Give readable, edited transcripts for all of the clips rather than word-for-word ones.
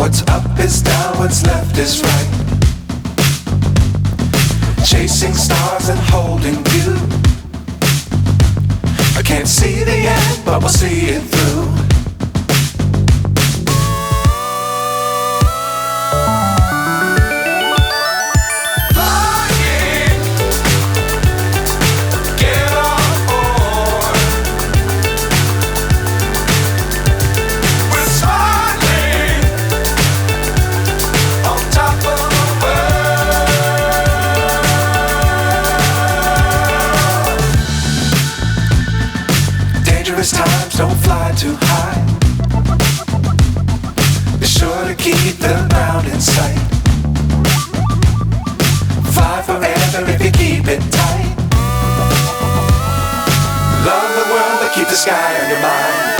What's up is down, what's left is right. Chasing stars and holding you. I can't see the end, but we'll see it through. Times don't fly too high. Be sure to keep the ground in sight. Fly forever if you keep it tight. Love the world but keep the sky on your mind.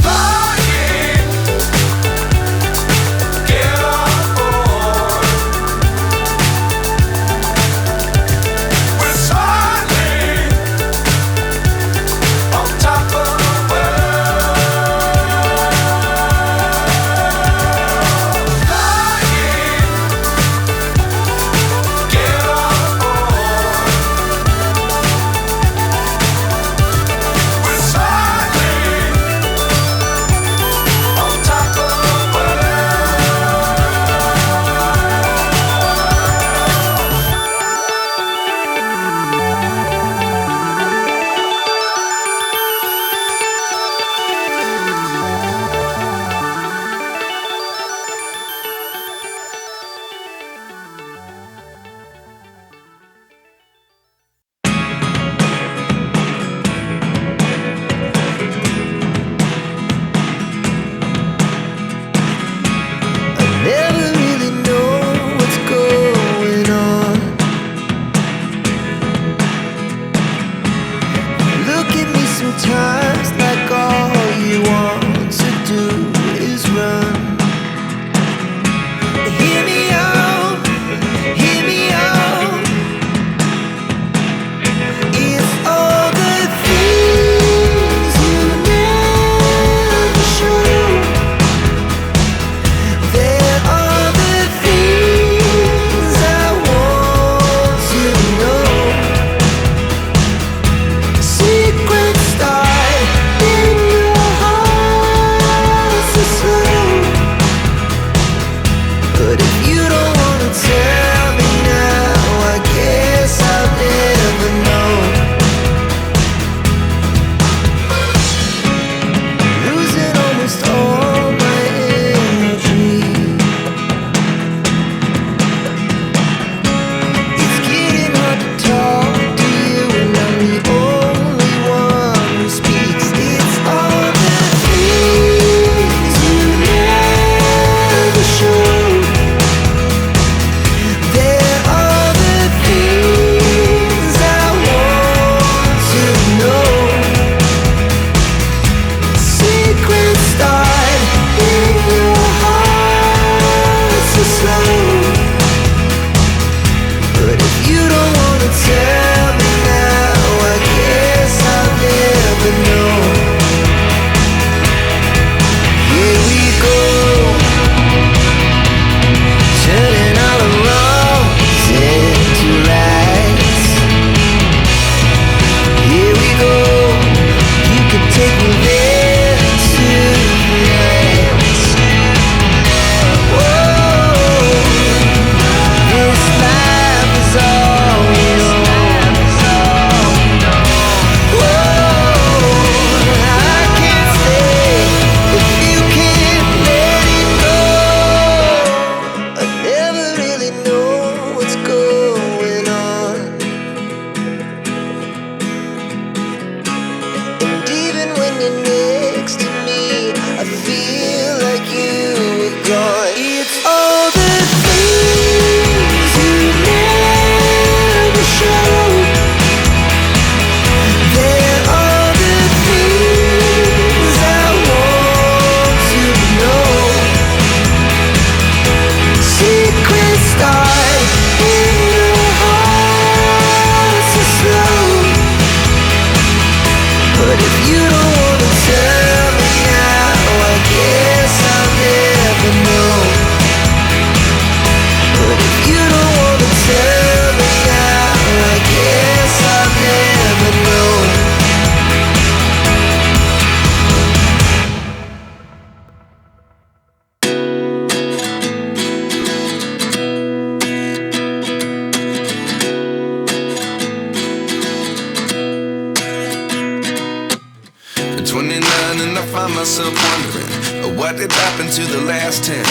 past 10.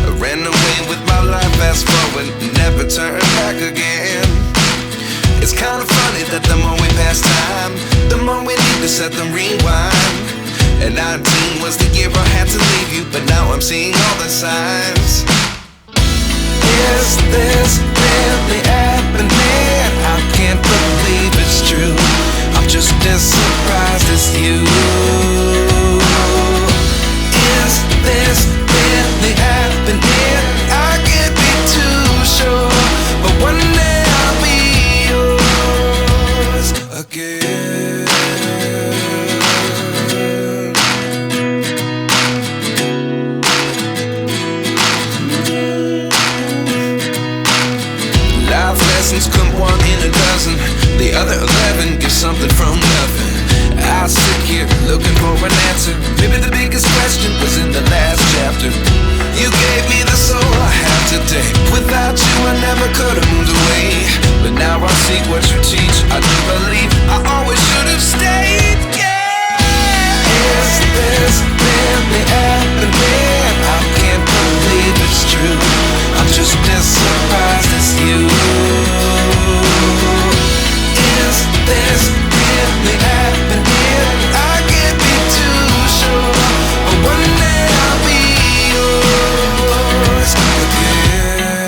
I ran away with my life, fast forward, never turn back again. It's kind of funny that the more we pass time, the more we need to set them rewind. And 19 was the year I had to leave you, but now I'm seeing all the signs. Is this really happening? I can't believe it's true. I'm just as surprised as you. Is this really happening? I can't be too sure, but one day I'll be yours again. Life lessons come one in a dozen. The other 11 get something from nothing. I sit here looking for an answer. Maybe the biggest question was in the last chapter. You gave me the soul I have today. Without you I never could have moved away. But now I see what you teach. I do believe I always should have stayed. Yeah. Is this really happening? I can't believe it's true. I'm just as surprised as you. Is this really happening? I can't be too sure, but one day I'll be yours again.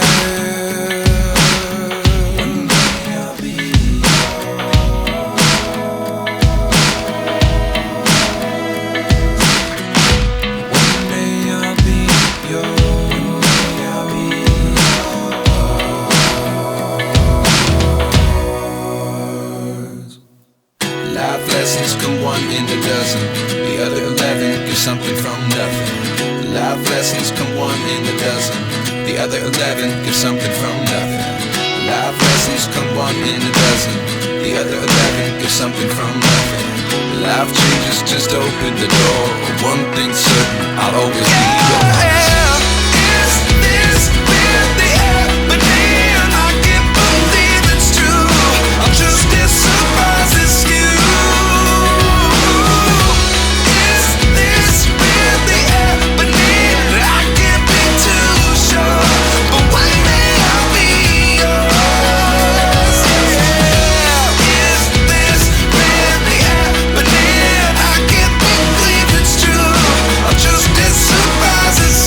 One day I'll be yours. One day I'll be yours. Life lessons come one in a dozen. The other 11 get something from nothing. Life lessons come one in a dozen. The other 11 get something from nothing. Life lessons come one in a dozen. The other 11 get something from nothing. Life changes just open the door. One thing's certain, I'll always be yours. Is this really happening? I can't believe it's true. I'm just as surprised as you. Surprises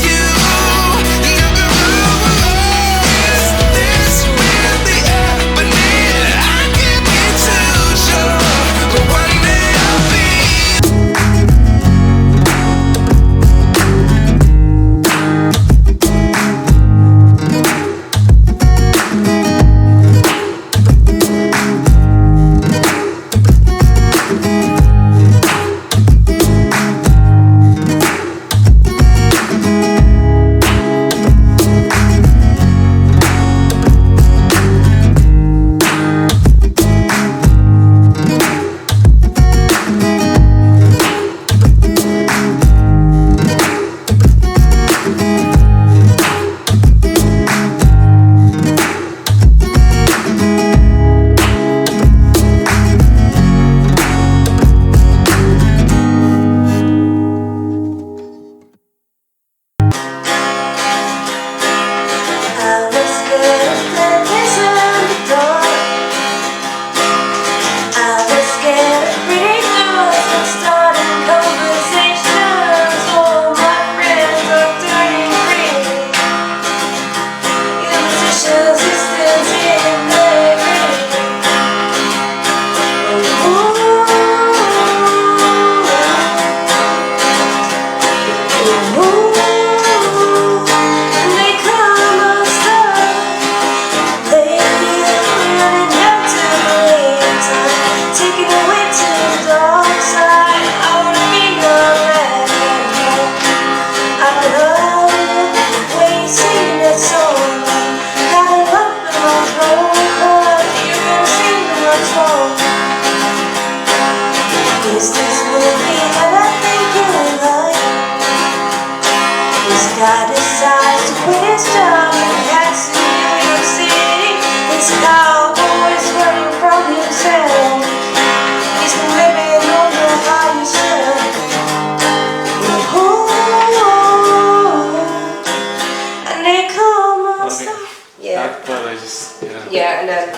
again.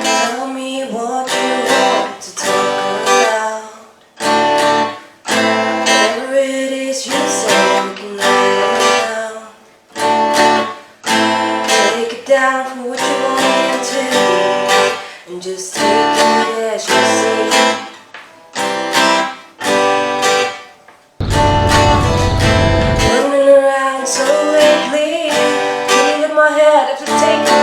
Tell me what you want to talk about. Whatever it is you say, we can lay it down. Take it down from what you want it to be, and just take it as you see. Running around so lately, feeling in my head if you take it.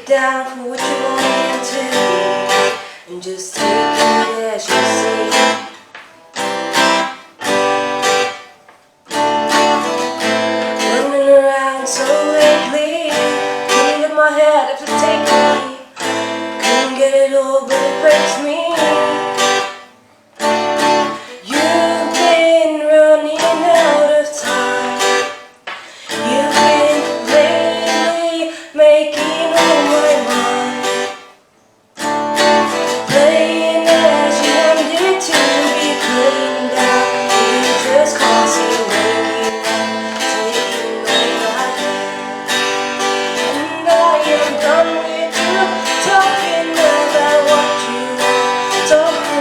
Down from what you want it to be, and just take it as you see. Running around so lately, feeling in my head if you take me. Couldn't get it all, but it breaks me. You've been running out of time. You've been lately making talking about what you want, talking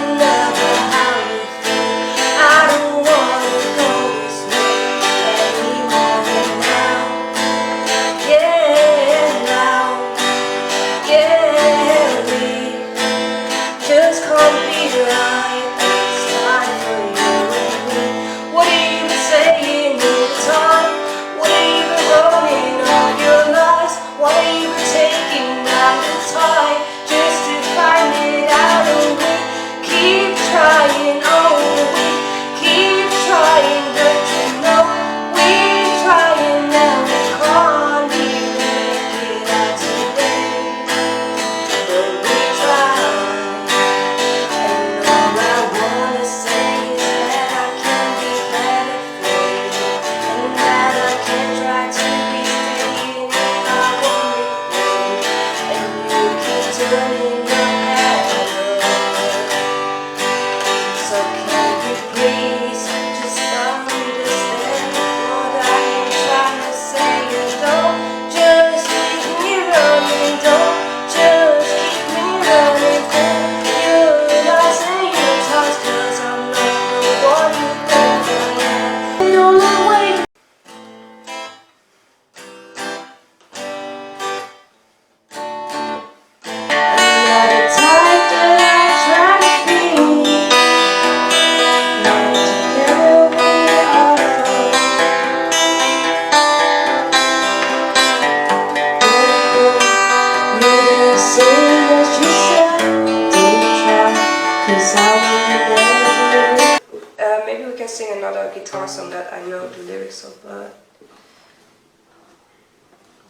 guitar song that I know the lyrics of, but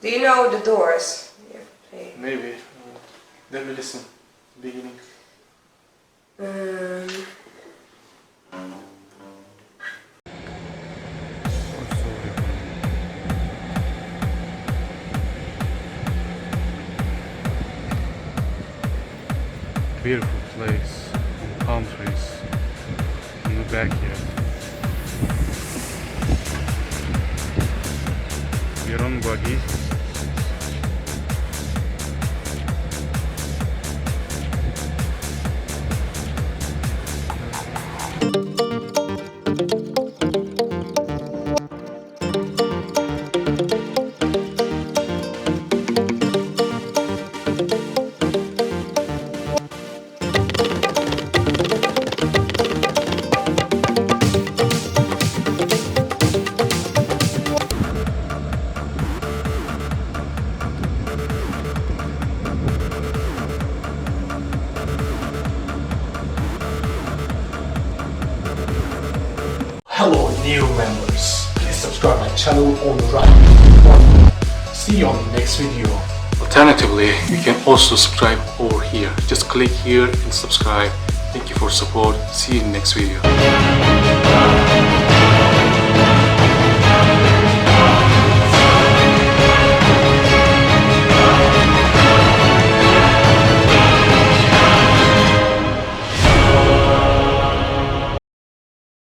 do you know The Doors? Yeah, hey. Maybe. Let me listen. Beginning. Beautiful place, palm trees in the backyard. We're on buggy. Hello new members, please subscribe my channel on the right button. See you on the next video. Alternatively, you can also subscribe over here. Just click here and subscribe. Thank you for support. See you in the next video.